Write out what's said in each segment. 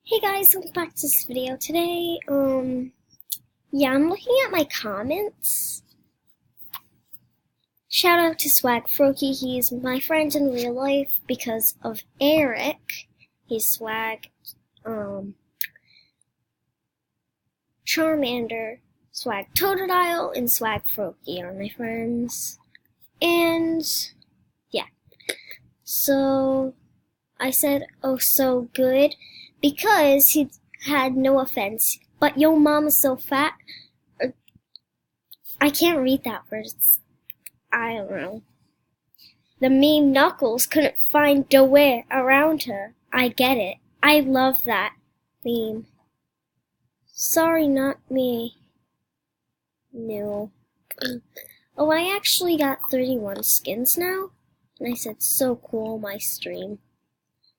Hey guys, welcome back to this video today. Yeah, I'm looking at my comments. Shout out to Swag Froakie, he's my friend in real life because of Eric. He's Swag, Charmander, Swag Totodile, and Swag Froakie are my friends. And, yeah. So, I said, oh so good, because he had no offense. But yo mama's so fat. I can't read that word. I don't know. The meme Knuckles couldn't find the way around her. I get it. I love that meme. Sorry, not me. No. Oh, I actually got 31 skins now. And I said, so cool, my stream.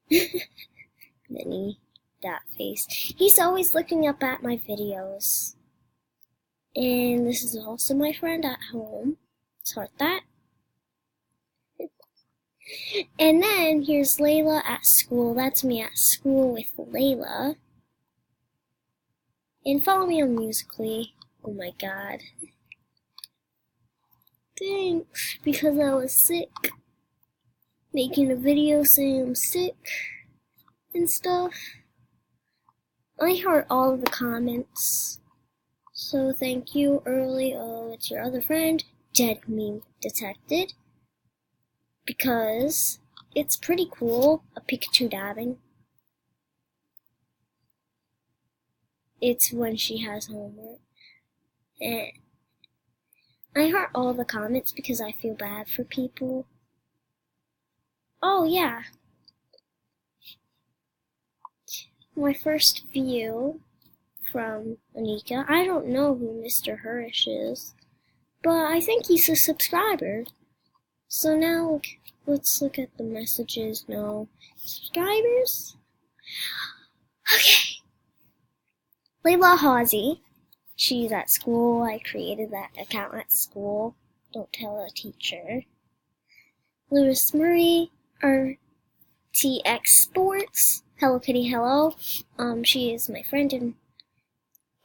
Then that face. He's always looking up at my videos. And this is also my friend at home. Sort that. And then here's Layla at school. That's me at school with Layla. And follow me on Musical.ly. Oh my god. Thanks, because I was sick. Making a video saying I'm sick and stuff. I heard all of the comments. So thank you, Early. Oh, it's your other friend, Dead Meme Detected. Because it's pretty cool, a Pikachu dabbing. It's when she has homework. And I heard all the comments because I feel bad for people. Oh yeah. My first view from Anika. I don't know who Mr. Hirsch is, but I think he's a subscriber. So now let's look at the messages. No subscribers. Okay. Layla Hawsey. She's at school. I created that account at school. Don't tell a teacher. Lewis Murray, RTX Sports. Hello Kitty, hello. She is my friend and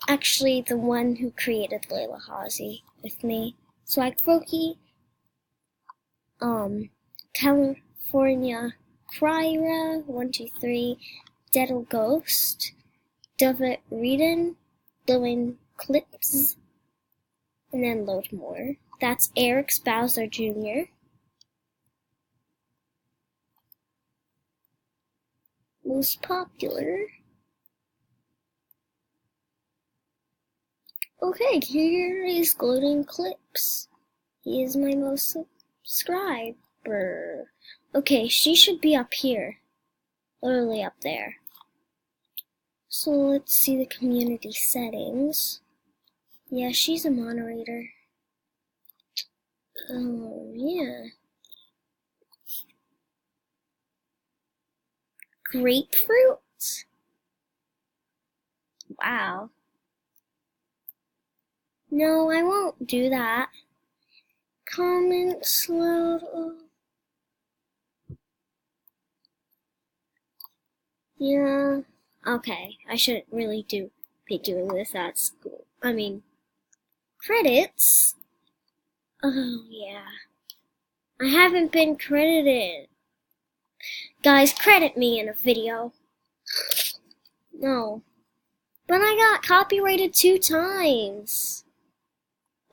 actually the one who created Layla Hawsey with me. Swag Froakie. California Cryra 123, Deadle Ghost, David Reedon, Dylan Clips, and then load more. That's Eric's Bowser Jr. Most popular. Okay, here is Gloating Clips. He is my most subscriber. Okay, she should be up here. Literally up there. So let's see the community settings. Yeah, she's a moderator. Oh, yeah. Grapefruit? Wow. No, I won't do that. Comments load. Yeah. Okay, I shouldn't really be doing this at school. I mean, credits? Oh, yeah. I haven't been credited. Guys, credit me in a video. No. But I got copyrighted 2 times.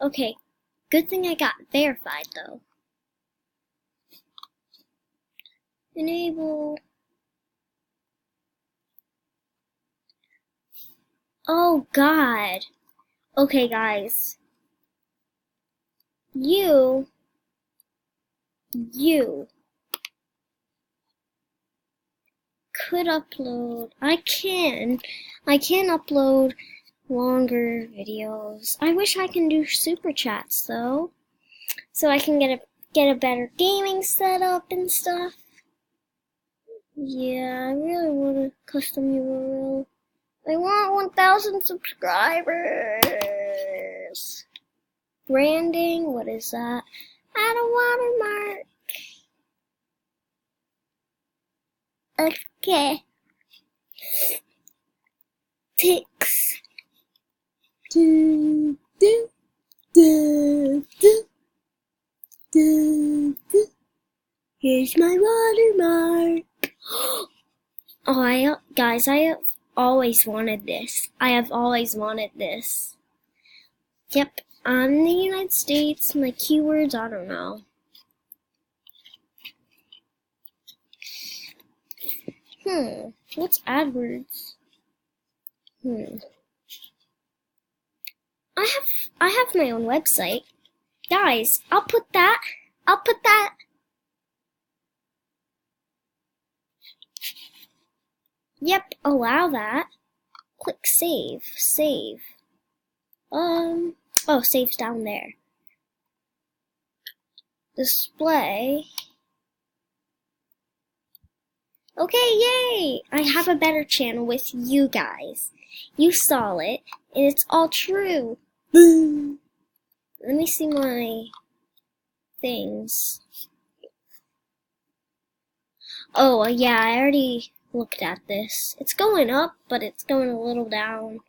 Okay, good thing I got verified, though. Enable. Oh, God. Okay, guys. You could upload. I can upload longer videos. I wish I can do super chats though, so I can get a better gaming setup and stuff. Yeah, I really want a custom URL. I want 1,000 subscribers. Branding, what is that? Add a watermark. Okay. pics. Do, do, do, do, do, do. Here's my watermark. Oh, guys, I have always wanted this. I have always wanted this. Yep, I'm in the United States. My keywords, I don't know. What's AdWords? I have my own website. Guys, I'll put that. Yep, allow that. Click save. Oh, save's down there. Display. Okay, yay! I have a better channel with you guys. You saw it, and it's all true. Boom! Let me see my things. Oh, yeah, I already looked at this. It's going up, but it's going a little down.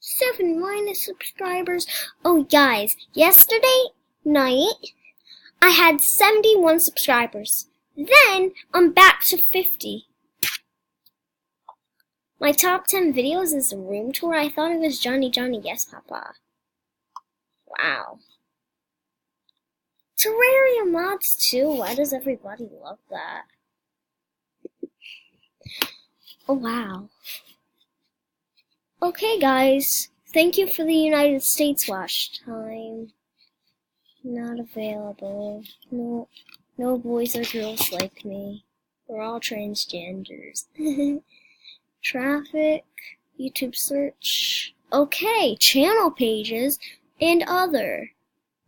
7 minus subscribers. Oh, guys, yesterday night, I had 71 subscribers. Then, I'm back to 50. My top 10 videos is a room tour. I thought it was Johnny, Yes, Papa. Wow. Terraria mods too. Why does everybody love that? Oh, wow. Okay, guys. Thank you for the United States watch time. Not available. No boys or girls like me. We're all transgenders. Traffic, YouTube search. Okay, channel pages and other.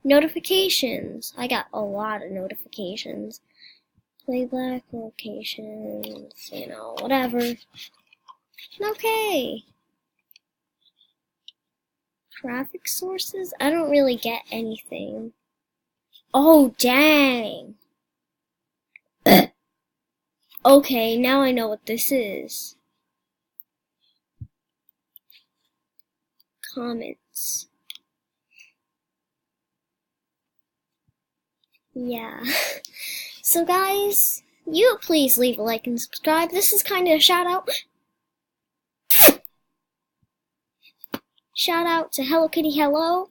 Notifications. I got a lot of notifications. Playback locations, whatever. Okay. Traffic sources? I don't really get anything. Oh, dang. Okay, now I know what this is. Comments. Yeah. So guys, you please leave a like and subscribe. This is kind of a shout out. Shout out to Hello Kitty Hello.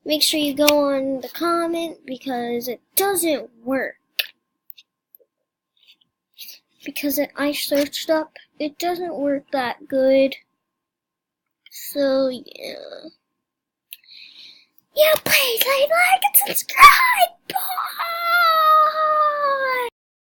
Make sure you go on the comment because it doesn't work. Because I searched up, it doesn't work that good. So yeah. Yeah, please leave a like and subscribe.